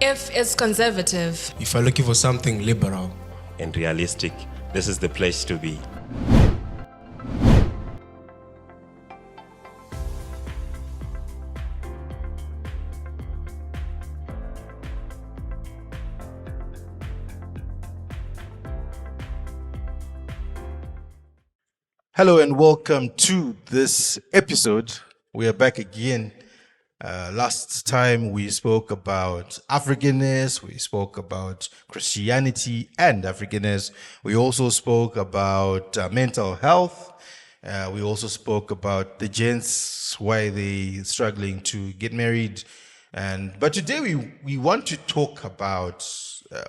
If it's conservative. If you're looking for something liberal and realistic, this is the place to be. Hello and welcome to this episode. We are back again. Last time we spoke about Africanness, we spoke about Christianity and Africanness. We also spoke about mental health. We also spoke about the gents, why they struggling to get married. But today we want to talk about,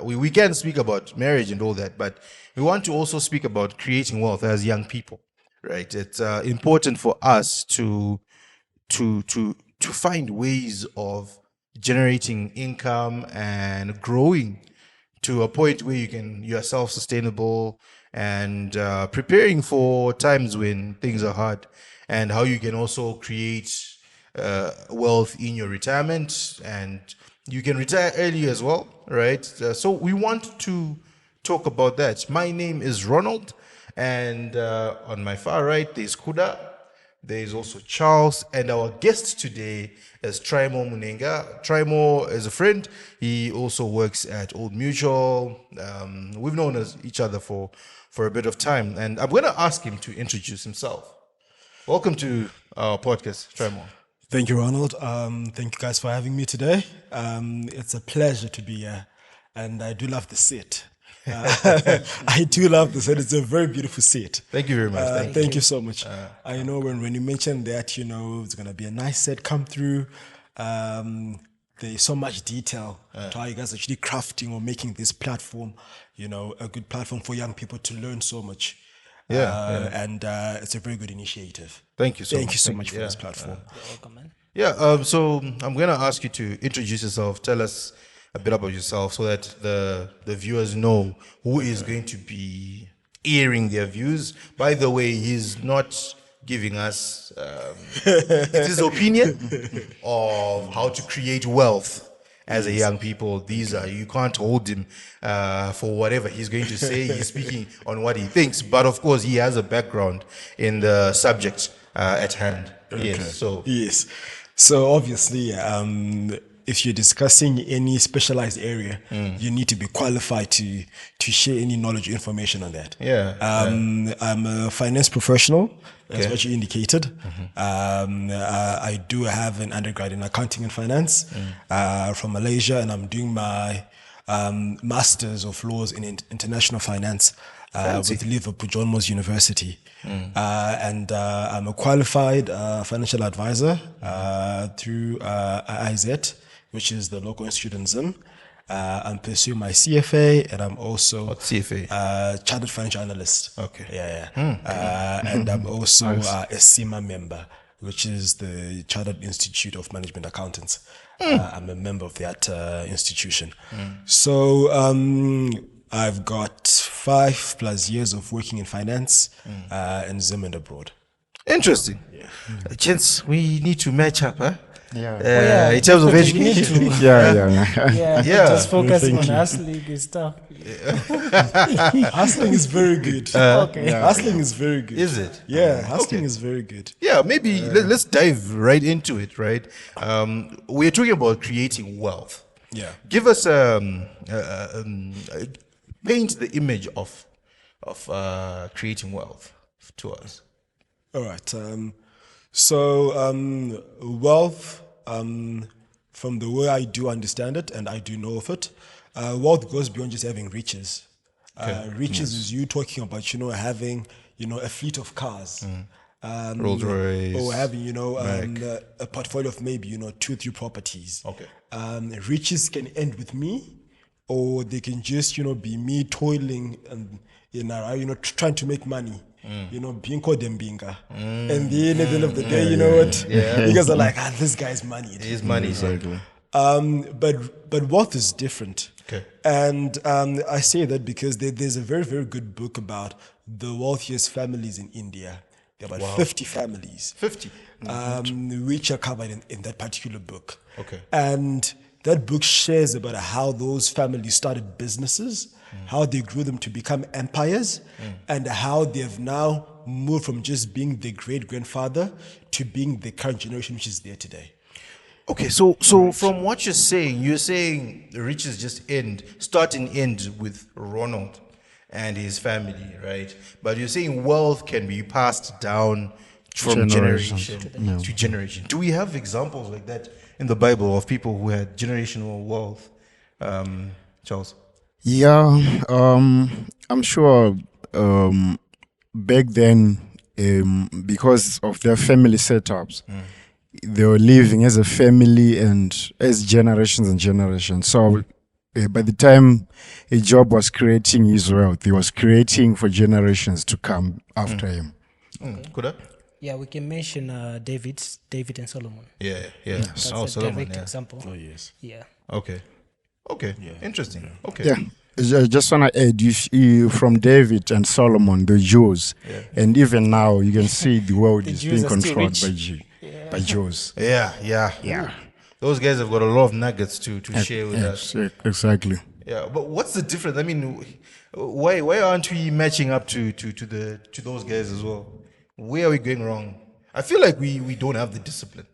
we can speak about marriage and all that, but we want to also speak about creating wealth as young people. Right, it's important for us to find ways of generating income and growing to a point where you are self-sustainable and preparing for times when things are hard, and how you can also create wealth in your retirement, and you can retire early as well, right? So we want to talk about that. My name is Ronald. And on my far right, there's Kuda, there's also Charles, and our guest today is Trimo Munenga. Trimo is a friend. He also works at Old Mutual. We've known each other for a bit of time, and I'm going to ask him to introduce himself. Welcome to our podcast, Trimo. Thank you, Ronald. Thank you guys for having me today. It's a pleasure to be here, and I do love the seat. I do love this, and it's a very beautiful set. Thank you very much. Thank you so much. I know when you mentioned that, it's going to be a nice set come through. There's so much detail to how you guys are actually crafting or making this platform, a good platform for young people to learn so much. And it's a very good initiative. Thank you so much. Thank you so much for this platform. You're welcome, man. Yeah, so I'm going to ask you to introduce yourself. Tell us a bit about yourself so that the viewers know who is going to be airing their views. By the way, he's not giving us his opinion of how to create wealth as a young people. You can't hold him for whatever he's going to say. He's speaking on what he thinks, but of course he has a background in the subject at hand. Okay. Yes. So obviously, if you're discussing any specialized area, you need to be qualified to share any knowledge or information on that. I'm a finance professional, as what you indicated. I do have an undergrad in accounting and finance from Malaysia, and I'm doing my Masters of Laws in International Finance with Liverpool John Moores University. And I'm a qualified financial advisor through IIZ, which is the local institute in Zim. I'm pursuing my CFA, and I'm also chartered financial analyst. Okay. And I'm also a CIMA member, which is the Chartered Institute of Management Accountants. I'm a member of that institution. So I've got 5+ years of working in finance in Zim and abroad. Interesting. Gents, we need to match up, huh? In terms of education. Just focus on hustling stuff. Hustling is very good. Hustling is very good. Is it? Yeah, hustling is very good. Yeah, maybe let's dive right into it, right? We're talking about creating wealth. Yeah. Give us paint the image of creating wealth to us. All right. So wealth, from the way I do understand it and I do know of it, wealth goes beyond just having riches. Riches is you talking about, having, a fleet of cars. Rolls Royce. Or having, a portfolio of maybe, 2-3 properties. Okay. Riches can end with me, or they can just, be me toiling and, trying to make money. Being called Dembinga. And then at the end of the day, you know what? You guys are like, this guy's money. It is money, exactly. But wealth is different. Okay. And I say that because there's a very, very good book about the wealthiest families in India. There are about 50 families. 50? Which are covered in that particular book. Okay. And that book shares about how those families started businesses, how they grew them to become empires, and how they have now moved from just being the great-grandfather to being the current generation which is there today. Okay, so from what you're saying the riches just start and end with Ronald and his family, right? But you're saying wealth can be passed down from generation to generation. Do we have examples like that in the Bible of people who had generational wealth? Charles? Yeah, I'm sure back then, because of their family setups, they were living as a family and as generations and generations. So by the time a Job was creating his wealth, he was creating for generations to come after him. Kuda? Yeah, we can mention David and Solomon. Yeah. That's a Solomon, direct yeah. example. Oh, yes. Yeah. Okay. Interesting. Okay. Yeah, I just want to add, from David and Solomon, the Jews, and even now you can see the world is Jews being are still controlled rich. by Jews. Yeah. Those guys have got a lot of nuggets to share with us. Exactly. Yeah, but what's the difference? I mean, why aren't we matching up to those guys as well? Where are we going wrong? I feel like we don't have the discipline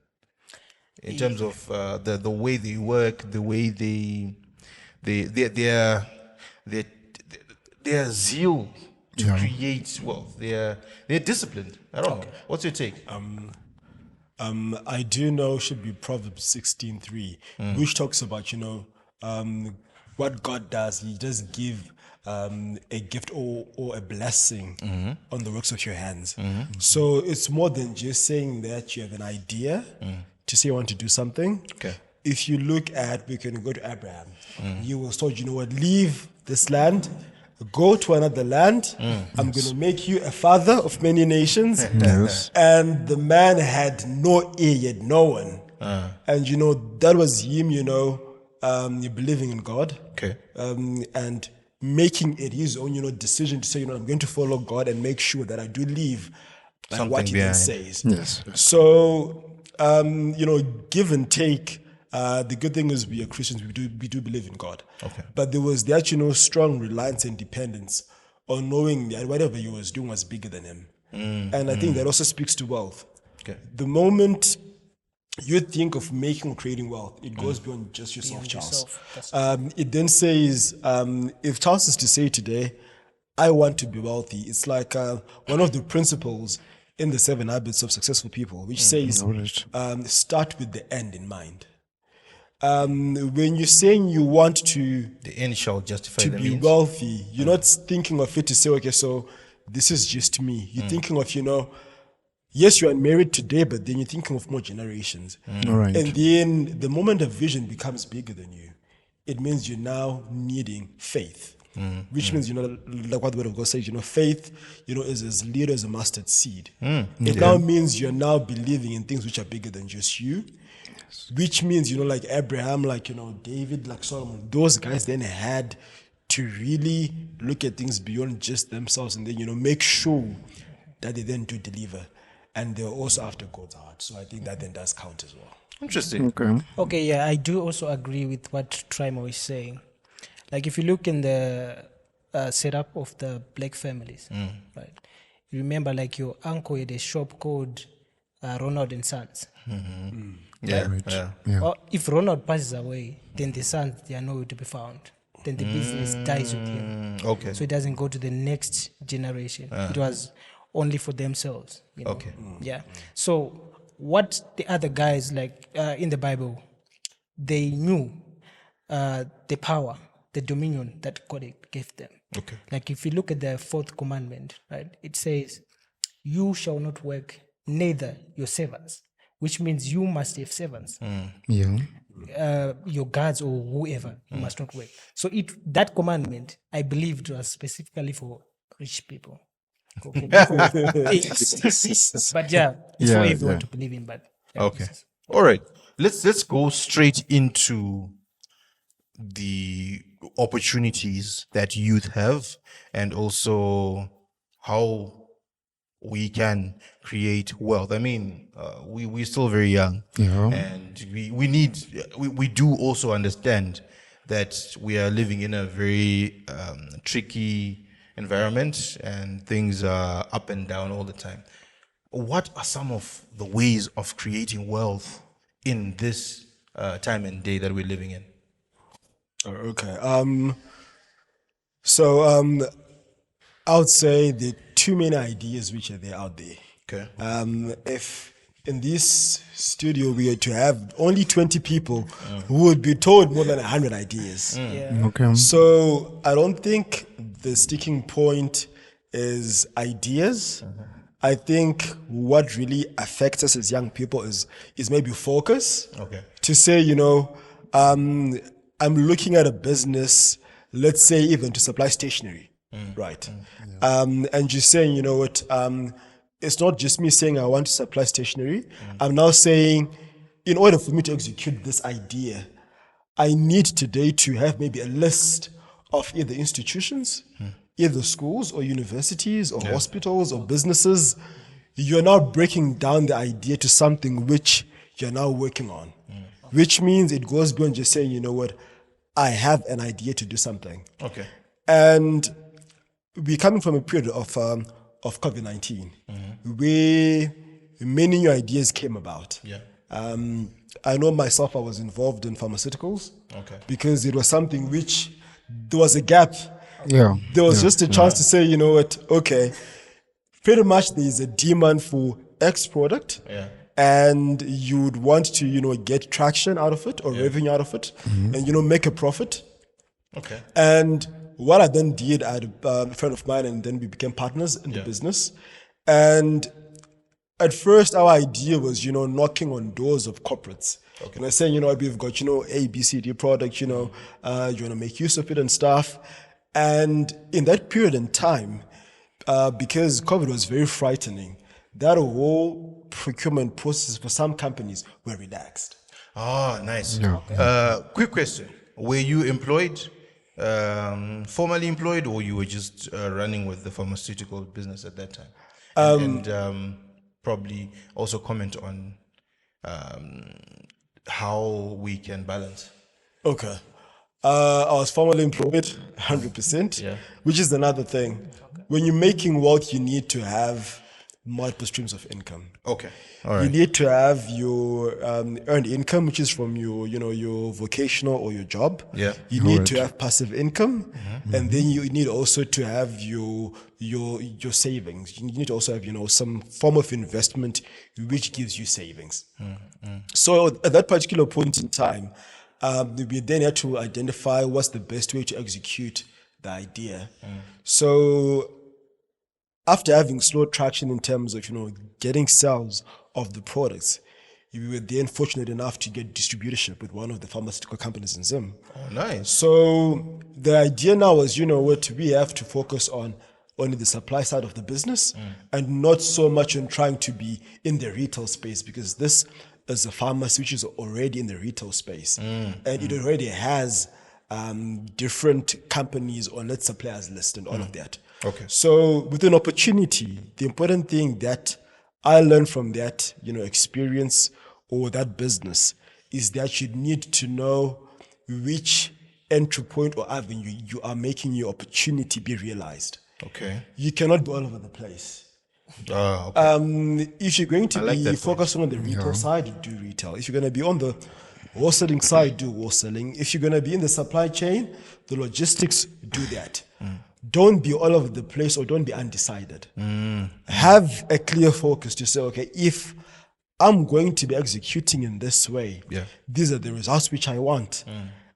in terms of the way they work, the way their zeal to create wealth. They're disciplined. I don't know. What's your take? I do know should be Proverbs 16:3, which talks about, what God does. He does give a gift or a blessing on the works of your hands. So it's more than just saying that you have an idea to say you want to do something. Okay. If you look at, we can go to Abraham. He was told, leave this land, go to another land. I'm going to make you a father of many nations. Yes. And the man had no ear, yet no one. And that was him, believing in God. Okay. And making it his own, decision to say, I'm going to follow God and make sure that I do live by Something what he then behind. says. Yes. So, give and take. The good thing is we are Christians. We do believe in God. Okay. But there was that strong reliance and dependence on knowing that whatever he was doing was bigger than him. And I think that also speaks to wealth. Okay. The moment you think of making or creating wealth, it goes beyond just yourself, Charles. It then says, if Charles is to say today, I want to be wealthy, it's like one of the principles in the 7 Habits of Successful People, which says, start with the end in mind. When you're saying you want to The end shall justify to the be means. wealthy, you're not thinking of it to say, okay, so this is just me. You're thinking of, yes, you are married today, but then you're thinking of more generations. All right. And then the moment a vision becomes bigger than you, it means you're now needing faith. Which means, like what the word of God says, faith, is as little as a mustard seed. It now means you're now believing in things which are bigger than just you. Which means, like Abraham, like, David, like Solomon, those guys then had to really look at things beyond just themselves and then, make sure that they then do deliver. And they're also after God's heart. So I think that then does count as well. Interesting. Okay, yeah, I do also agree with what Trimo is saying. Like if you look in the setup of the black families, right? You remember like your uncle had a shop called Ronald and Sons. Yeah. Or if Ronald passes away, then the sons, they are nowhere to be found. Then the business dies with him. Okay. So it doesn't go to the next generation. It was only for themselves. Okay. Yeah. So what the other guys like in the Bible, they knew the power, the dominion that God gave them. Okay. Like if you look at the 4th commandment, right? It says, "You shall not work, neither your servants," which means you must have servants. Yeah. Your guards or whoever, you must not work. So that commandment, I believe, it was specifically for rich people. Okay. But yeah, it's for everyone to believe in. But yeah, Okay. All right. Let's go straight into the opportunities that youth have and also how we can create wealth? I mean, we're still very young, and we do also understand that we are living in a very tricky environment, and things are up and down all the time. What are some of the ways of creating wealth in this time and day that we're living in? Okay. So I would say the too many ideas which are there out there. Okay. If in this studio we are to have only 20 people who would be told more than 100 ideas. Okay. So I don't think the sticking point is ideas. I think what really affects us as young people is maybe focus. Okay. To say, you know, I'm looking at a business, let's say even to supply stationery, right? And just saying, you know what, it's not just me saying I want to supply stationery. I'm now saying, in order for me to execute this idea, I need today to have maybe a list of either institutions, either schools or universities or hospitals or businesses. You're now breaking down the idea to something which you're now working on, which means it goes beyond just saying, you know what, I have an idea to do something. Okay. And we're coming from a period of COVID-19 where many new ideas came about. Yeah. I know myself, I was involved in pharmaceuticals because it was something which there was a gap. Yeah. There was just a chance to say, you know what, okay, pretty much there is a demand for X product. And you would want to, you know, get traction out of it or revenue out of it and, you know, make a profit. Okay. And what I then did, I had a friend of mine, and then we became partners in the business. And at first, our idea was, you know, knocking on doors of corporates. And I saying, you know, we've got, you know, A, B, C, D product, you know, you want to make use of it and stuff. And in that period in time, because COVID was very frightening, that whole procurement process for some companies were relaxed. Ah, nice. Quick question. Were you employed, formally employed, or you were just running with the pharmaceutical business at that time? And probably also comment on how we can balance. Okay. I was formally employed 100%, which is another thing. When you're making wealth, you need to have multiple streams of income. Okay. All right. You need to have your earned income, which is from your, you know, your vocational or your job. Yeah. You need to have passive income, and then you need also to have your savings. You need to also have, you know, some form of investment which gives you savings. So at that particular point in time, we then had to identify what's the best way to execute the idea. So after having slow traction in terms of, you know, getting sales of the products, we were then fortunate enough to get distributorship with one of the pharmaceutical companies in Zim. Oh, nice. So the idea now was, you know what, we have to focus on only the supply side of the business and not so much on trying to be in the retail space, because this is a pharmacy which is already in the retail space and it already has different companies on its suppliers list and all of that. Okay. So with an opportunity, the important thing that I learned from that, you know, experience or that business is that you need to know which entry point or avenue you are making your opportunity be realized. Okay. You cannot be all over the place. Okay. If you're going to be focusing on the retail side, do retail. If you're going to be on the wholesaling side, do wholesaling. If you're going to be in the supply chain, the logistics, do that. Don't be all over the place or don't be undecided. Have a clear focus to say, okay, if I'm going to be executing in this way, these are the results which I want.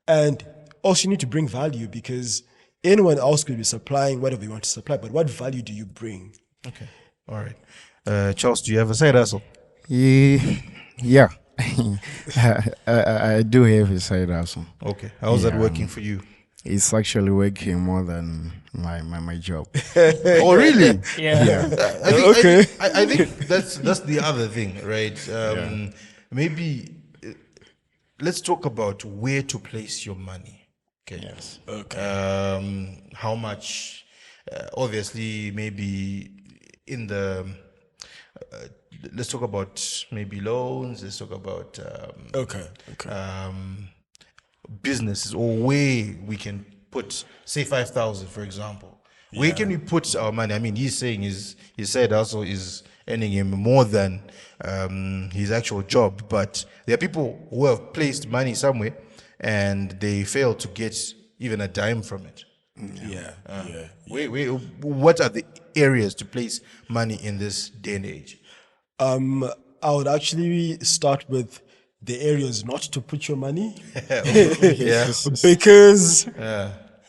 And also you need to bring value, because anyone else could be supplying whatever you want to supply, but what value do you bring? Okay. All right. Charles, do you have a side hustle? Yeah. I do have a side hustle. Okay. How's that working for you? It's actually working more than my job. Oh, really? Yeah. I think that's the other thing, right? Maybe let's talk about where to place your money. Okay. Yes. Okay. How much? Obviously, maybe in the let's talk about maybe loans. Let's talk about Okay. businesses, or where we can put, say, 5,000, for example. Where can we put our money? I mean, he said also is earning him more than his actual job, but there are people who have placed money somewhere and they fail to get even a dime from it. What are the areas to place money in this day and age? I would actually start with the areas not to put your money. Because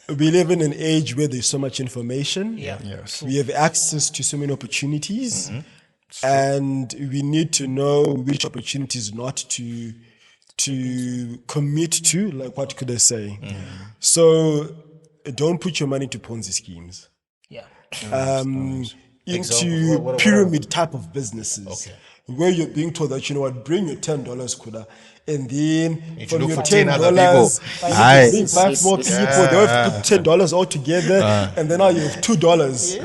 we live in an age where there's so much information. We have access to so many opportunities. And we need to know which opportunities not to commit to, like what could I say? So don't put your money to Ponzi schemes. Into pyramid type of businesses. Where you're being told that, you know what, bring your $10, Kuda, and then from look your for 10 other $10, bring 5 more people, Yeah. they have put $10 all together, and then now you have $2.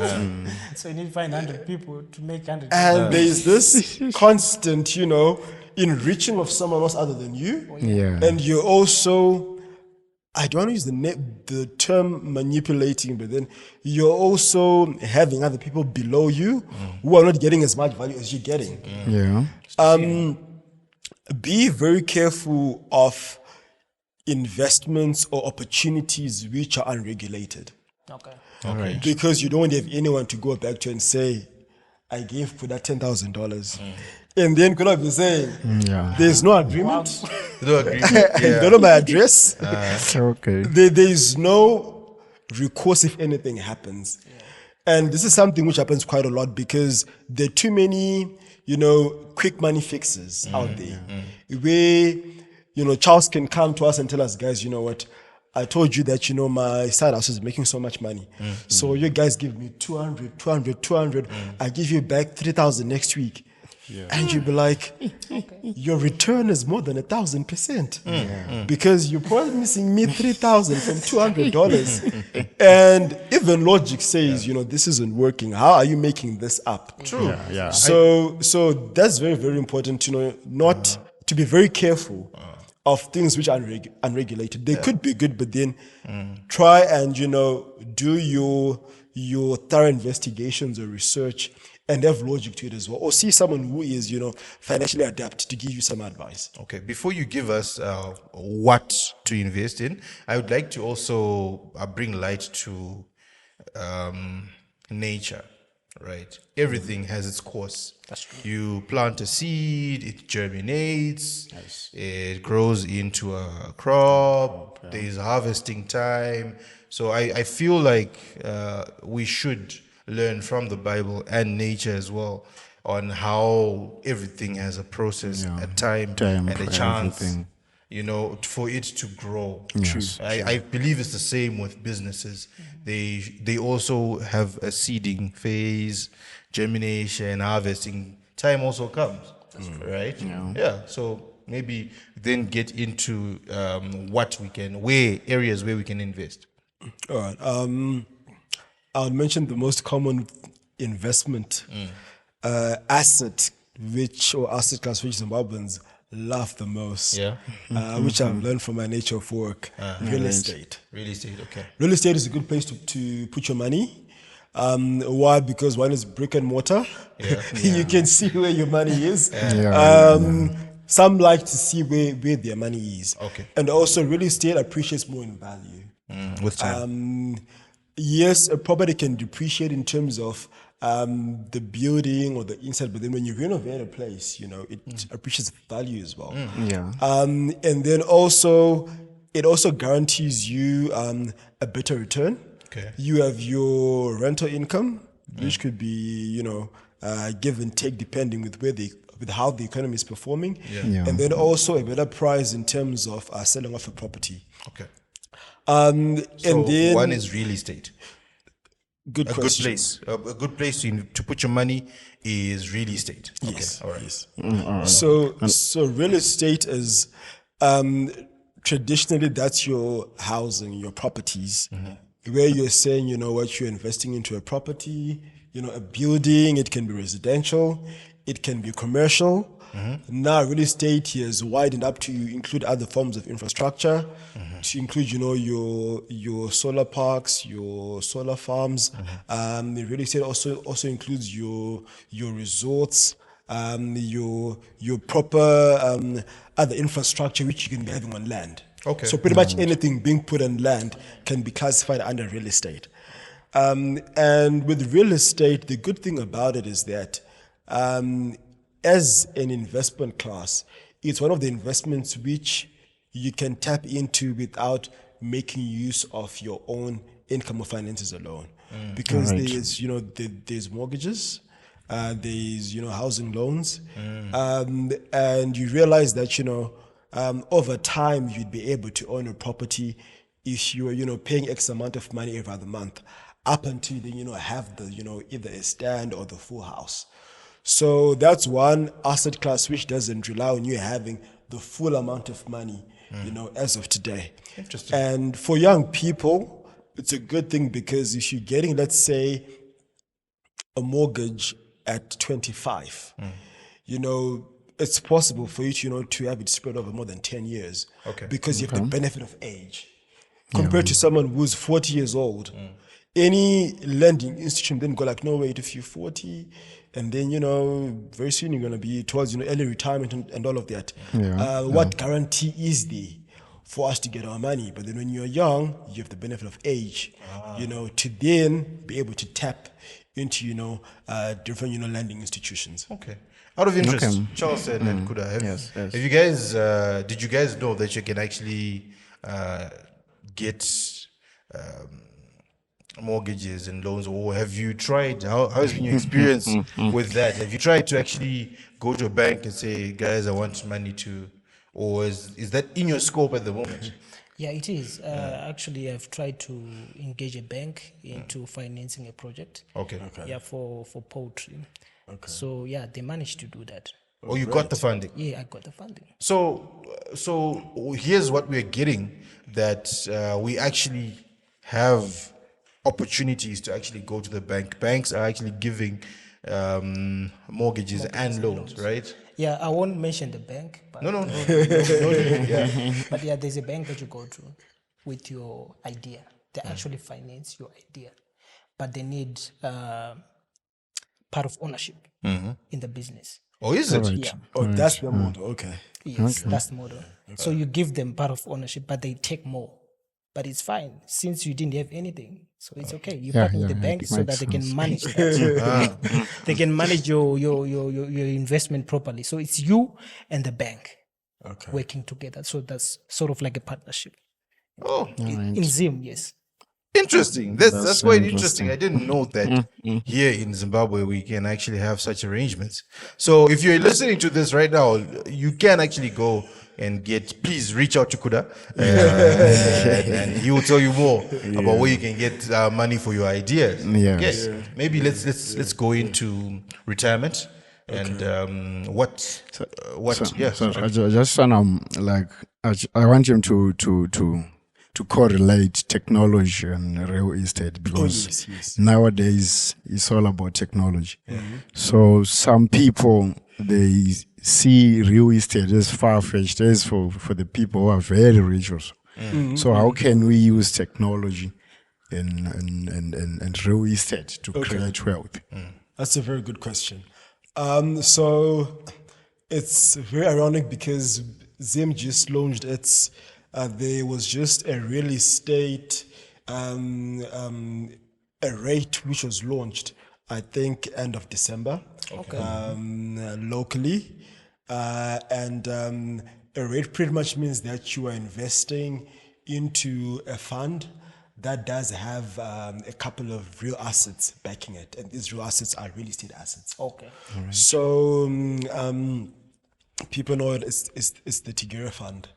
So you need to find 100 people to make 100. And there's this constant, you know, enriching of someone else other than you. And you're also, I don't want to use the term manipulating, but then you're also having other people below you who are not getting as much value as you're getting. Be very careful of investments or opportunities which are unregulated. Because you don't want to have anyone to go back to and say, I gave for that $10,000. And then could I be saying, there's no agreement. No agreement. You don't know my address. Okay. There's no recourse if anything happens. And this is something which happens quite a lot because there are too many, you know, quick money fixes out there. Where, you know, Charles can come to us and tell us, guys, you know what, I told you that, you know, my side house is making so much money. So you guys give me 200. I give you back 3,000 next week. And you'll be like, your return is more than 1,000%. Because you're promising me 3,000 from $200. And even logic says, you know, this isn't working. How are you making this up? True. So that's very, very important to know, not to be very careful of things which are unregulated. They could be good, but then try and, you know, do your thorough investigations or research and have logic to it as well. Or see someone who is, you know, financially adept to give you some advice. Okay, before you give us what to invest in, I would like to also bring light to nature, right? Everything has its course. That's true. You plant a seed, it germinates, it grows into a crop, there's harvesting time. So I feel like we should learn from the Bible and nature as well on how everything has a process, a time and a chance, everything. you know, for it to grow. Yes. I believe it's the same with businesses. They also have a seeding phase, germination, harvesting time also comes, right? Yeah. So maybe then get into areas where we can invest. All right. I would mention the most common investment asset asset class which Zimbabweans love the most, which I've learned from my nature of work, real estate. Real estate, okay. Real estate is a good place to put your money. Why? Because one is brick and mortar. You can see where your money is. Some like to see where their money is. Okay. And also real estate appreciates more in value. With time. Yes, a property can depreciate in terms of the building or the inside, but then when you renovate a place, you know, it appreciates value as well. And then also, it also guarantees you a better return. Okay. You have your rental income, which could be, you know, give and take depending with how the economy is performing. And then also a better price in terms of selling off a property. Okay. So and then one is real estate. Good A question. good place to put your money is real estate. Yes. Okay. All right. Yes. So real estate is traditionally that's your housing, your properties, where you're saying, you know what, you're investing into a property, you know, a building. It can be residential, it can be commercial. Now real estate has widened up to include other forms of infrastructure, to include, you know, your solar parks, your solar farms. The real estate also includes your resorts, your proper other infrastructure which you can be having on land. Okay. So pretty much anything being put on land can be classified under real estate. And with real estate, the good thing about it is that as an investment class, it's one of the investments which you can tap into without making use of your own income or finances alone. Because there's, you know, there's mortgages, there's, you know, housing loans, and you realize that, you know, over time you'd be able to own a property if you were, you know, paying X amount of money every other month, up until then, you know, have the, you know, either a stand or the full house. So that's one asset class which doesn't rely on you having the full amount of money, you know, as of today. Interesting. And for young people, it's a good thing, because if you're getting, let's say, a mortgage at 25, you know, it's possible for you to, you know, to have it spread over more than 10 years. Okay. Because you have the benefit of age. Compared to someone who's 40 years old, any lending institution then go like, no, wait, if you're 40, and then, you know, very soon you're going to be towards, you know, early retirement and all of that. What guarantee is there for us to get our money? But then when you're young, you have the benefit of age, you know, to then be able to tap into, you know, different, you know, lending institutions. Okay. Out of interest, Charles said and Kuda, have you guys, did you guys know that you can actually get mortgages and loans, or have you tried, how has been your experience with that? Have you tried to actually go to a bank and say, guys, I want money to, or is that in your scope at the moment? Yeah, it is. Actually, I've tried to engage a bank into financing a project. Okay. Yeah, for poultry. So yeah, they managed to do that. Oh, you got the funding? Yeah, I got the funding. So here's what we're getting, that we actually have opportunities to actually go to the bank. Banks are actually giving mortgages and loans, right? Yeah, I won't mention the bank. But No. Yeah. But yeah, there's a bank that you go to with your idea. They actually finance your idea, but they need part of ownership in the business. Oh, is it? Yeah. Oh, that's the model. Okay. Yes, that's the model. So you give them part of ownership, but they take more. But it's fine since you didn't have anything, so it's okay. You partner with the bank so that they can manage that. They can manage your investment properly. So it's you and the bank working together. So that's sort of like a partnership. Oh, In Zim, yes. interesting. That's quite interesting. I didn't know that here in Zimbabwe we can actually have such arrangements. So if you're listening to this right now, you can actually go and please reach out to Kuda, and he will tell you more about where you can get money for your ideas. Yes. Maybe let's go into retirement and what. So I just want I want him to correlate technology and real estate, because nowadays it's all about technology. So some people, they see real estate as far-fetched as for the people who are very rich also. So how can we use technology and real estate to create wealth? That's a very good question. So it's very ironic because Zim just launched its, there was just a real estate, a rate which was launched, I think, end of December, locally. And a rate pretty much means that you are investing into a fund that does have a couple of real assets backing it, and these real assets are real estate assets. Okay. So people know it's the Tigera Fund,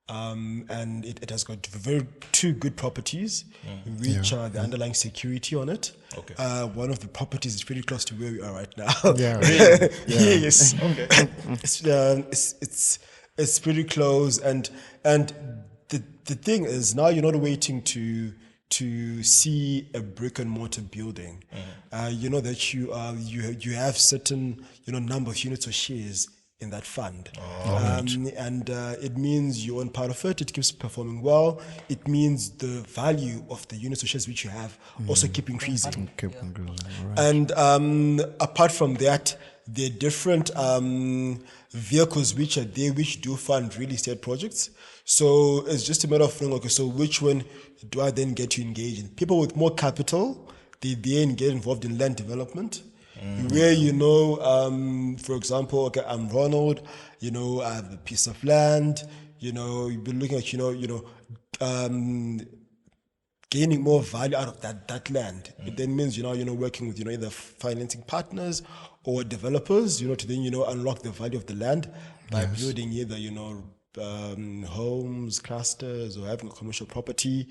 and it has got two good properties, which are the underlying security on it. Okay. One of the properties is pretty close to where we are right now. Yeah, really? Yes. Okay. It's pretty close, and the thing is, now you're not waiting to to see a brick and mortar building, you know that you have certain number of units or shares in that fund, and it means you own part of it. It keeps performing well. It means the value of the units or shares which you have also keep increasing. And apart from that, there are different vehicles which are there which do fund real estate projects. So it's just a matter of thinking, okay, so which one do I then get to engage in? People with more capital, they then get involved in land development, where, for example, okay, I'm Ronald, I have a piece of land, you've been looking at, gaining more value out of that land. It then means, working with, either financing partners or developers, to then, unlock the value of the land by building either, homes, clusters, or having a commercial property.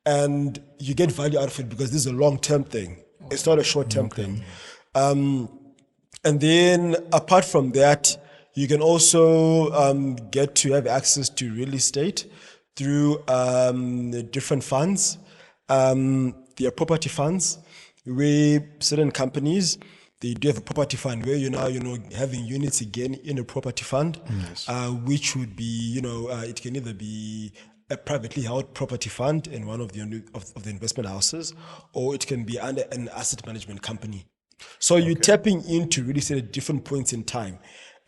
And you get value out of it because this is a long-term thing. It's not a short-term thing. And then apart from that, you can also get to have access to real estate through different funds. There are property funds where certain companies, they do have a property fund where having units again in a property fund, which would be, it can either be a privately held property fund in one of the investment houses, or it can be under an asset management company. So you're tapping into real estate at different points in time.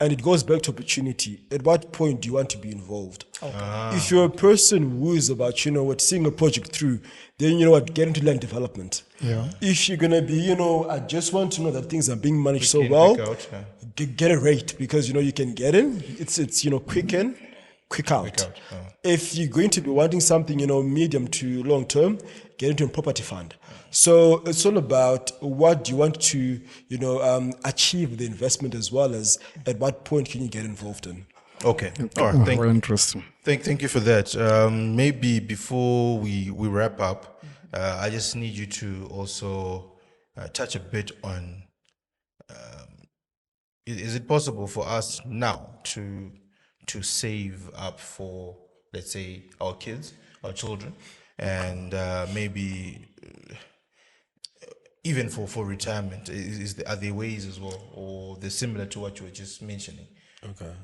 And it goes back to opportunity. At what point do you want to be involved? If you're a person who is about, seeing a project through, then get into land development. If you're going to be, I just want to know that things are being managed so well, get a rate because, you can get in. It's quick in, quick out. If you're going to be wanting something, medium to long term, get into a property fund. So it's all about what you want to, achieve with the investment, as well as at what point can you get involved in. Okay. All right. Very interesting. Thank you for that. Maybe before we wrap up, I just need you to also touch a bit on, is it possible for us now to save up for, let's say, our kids, our children, and maybe even for retirement? Are there ways as well, or they're similar to what you were just mentioning? Okay.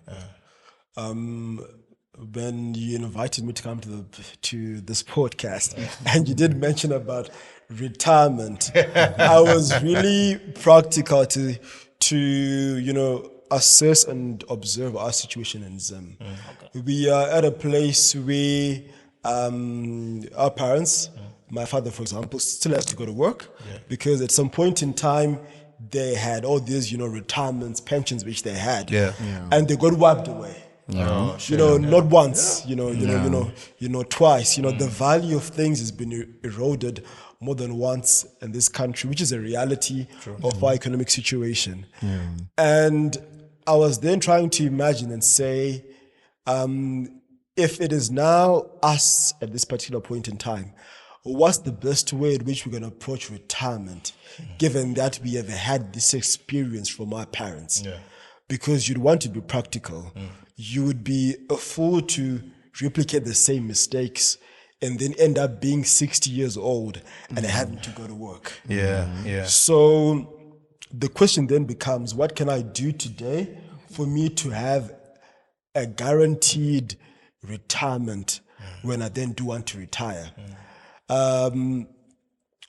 When you invited me to come to this podcast, and you did mention about retirement, I was really practical to assess and observe our situation in Zim. We are at a place where our parents, my father, for example, still has to go to work because at some point in time they had all these, retirements, pensions which they had, and they got wiped away. Not once, twice. The value of things has been eroded more than once in this country, which is a reality of our economic situation. And I was then trying to imagine and say, if it is now us at this particular point in time, what's the best way in which we're going to approach retirement, given that we have had this experience from our parents? Because you'd want to be practical. You would be a fool to replicate the same mistakes and then end up being 60 years old and having to go to work. So the question then becomes, what can I do today for me to have a guaranteed retirement when I then do want to retire?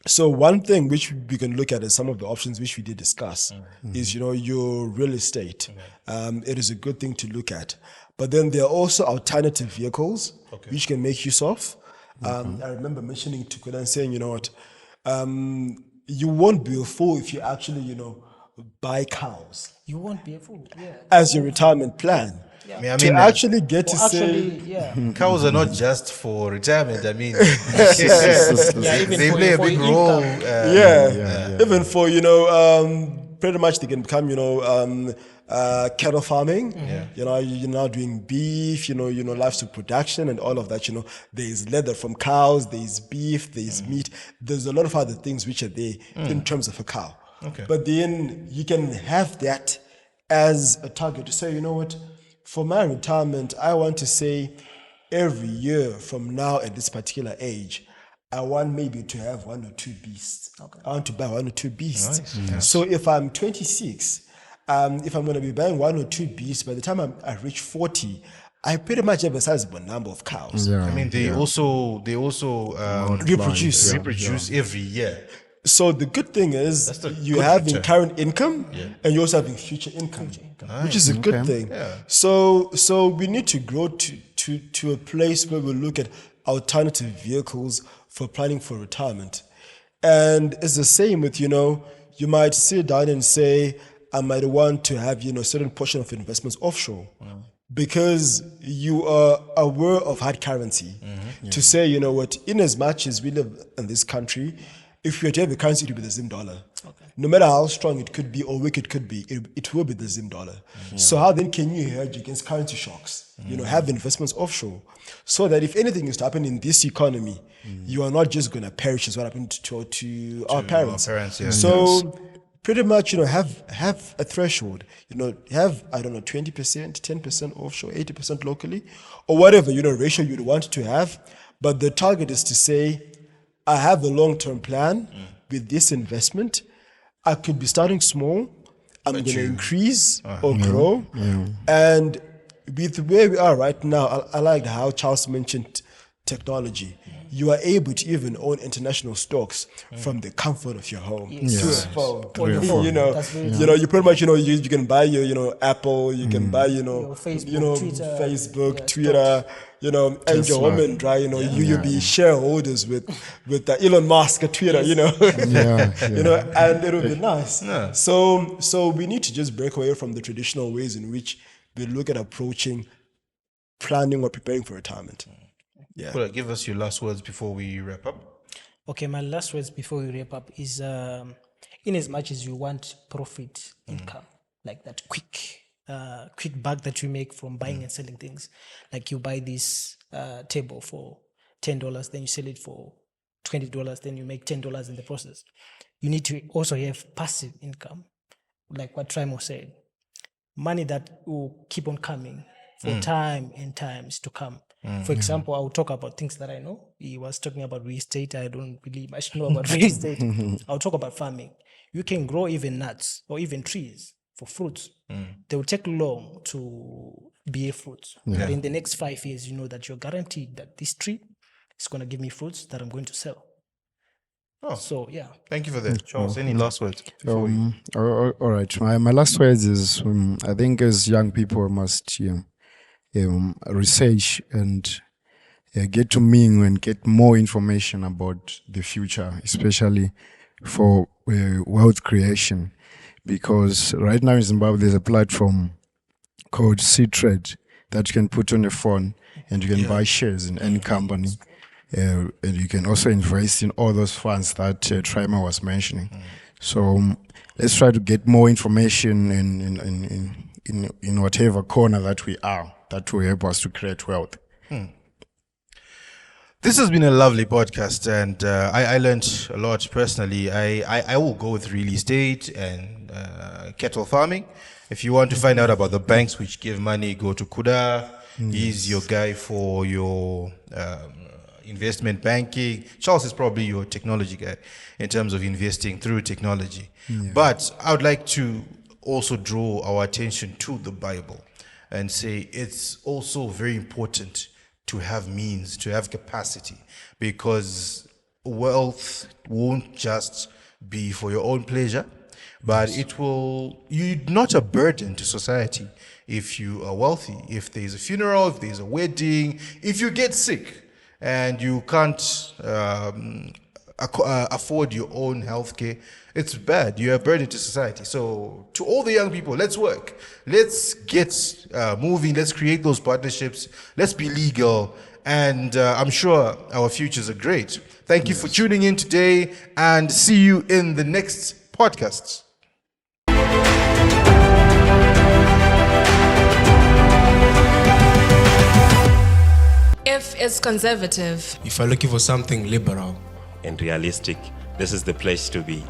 So one thing which we can look at is some of the options which we did discuss is, your real estate. It is a good thing to look at. But then there are also alternative vehicles which can make use of. I remember mentioning to Kudan saying, you won't be a fool if you actually, buy cows. You won't be a fool. As your retirement plan. To actually get to say cows are not just for retirement. I mean, even they for- play a for big income. role. Even for pretty much they can become cattle farming. You're now doing beef. Livestock production and all of that. There's leather from cows. There's beef. There's meat. There's a lot of other things which are there in terms of a cow. But then you can have that as a target to say, for my retirement, I want to say every year from now at this particular age, I want maybe to have 1 or 2 beasts. Okay. I want to buy 1 or 2 beasts. So if I'm 26, if I'm going to be buying 1 or 2 beasts, by the time I reach 40, I pretty much have a sizable number of cows. Yeah. I mean, they also Reproduce. reproduce every year. So the good thing is the you good have feature. current income and you also have future income, which is a good thing. So we need to grow to a place where we look at alternative vehicles for planning for retirement. And it's the same with, you might sit down and say, I might want to have, a certain portion of investments offshore. Because you are aware of hard currency. To say, in as much as we live in this country, if we were to have a currency, it would be the Zim dollar. No matter how strong it could be or weak it could be, it will be the Zim dollar. So how then can you hedge against currency shocks? Have investments offshore, so that if anything is to happen in this economy, you are not just going to perish as what happened to our parents. So pretty much, have a threshold. Have 20%, 10% offshore, 80% locally, or whatever ratio you'd want to have. But the target is to say, I have a long-term plan with this investment. I could be starting small. I'm going to increase or grow. And with where we are right now, I like how Charles mentioned technology. You are able to even own international stocks from the comfort of your home. To a phone. You pretty much, you can buy your Apple, you can buy, Facebook, Twitter, and your home and dry, you'll be shareholders with Elon Musk at Twitter, and it'll be nice. So we need to just break away from the traditional ways in which we look at approaching planning or preparing for retirement. Yeah. Cool. Give us your last words before we wrap up. Okay, my last words before we wrap up is, in as much as you want profit income, like that quick bag that you make from buying and selling things, like you buy this table for $10, then you sell it for $20, then you make $10 in the process. You need to also have passive income, like what Trimo said, money that will keep on coming for time and times to come. For example, I will talk about things that I know. He was talking about real estate. I don't really much know about real estate. I'll talk about farming. You can grow even nuts or even trees for fruits. They will take long to bear fruits. But in the next 5 years, you know that you're guaranteed that this tree is going to give me fruits that I'm going to sell. So, yeah. Thank you for that. Charles, any last words? All right. My last words is, I think as young people must research and get to mingle and get more information about the future, especially for wealth creation. Because right now in Zimbabwe, there's a platform called Seatrade that you can put on your phone and you can buy shares in any company. And you can also invest in all those funds that Trimo was mentioning. So let's try to get more information in whatever corner that we are, that will help us to create wealth. This has been a lovely podcast, and I learned a lot personally. I will go with real estate and cattle farming. If you want to find out about the banks which give money, go to Kuda. He's your guy for your investment banking. Charles is probably your technology guy in terms of investing through technology. But I would like to also draw our attention to the Bible and say it's also very important to have means, to have capacity, because wealth won't just be for your own pleasure, but you're not a burden to society if you are wealthy. If there's a funeral, if there's a wedding, if you get sick and you can't afford your own healthcare, it's bad. You're a burden to society. So to all the young people, let's work. Let's get moving. Let's create those partnerships. Let's be legal. And I'm sure our futures are great. Thank you for tuning in today, and see you in the next podcast. If it's conservative, If you're looking for something liberal, and realistic, this is the place to be.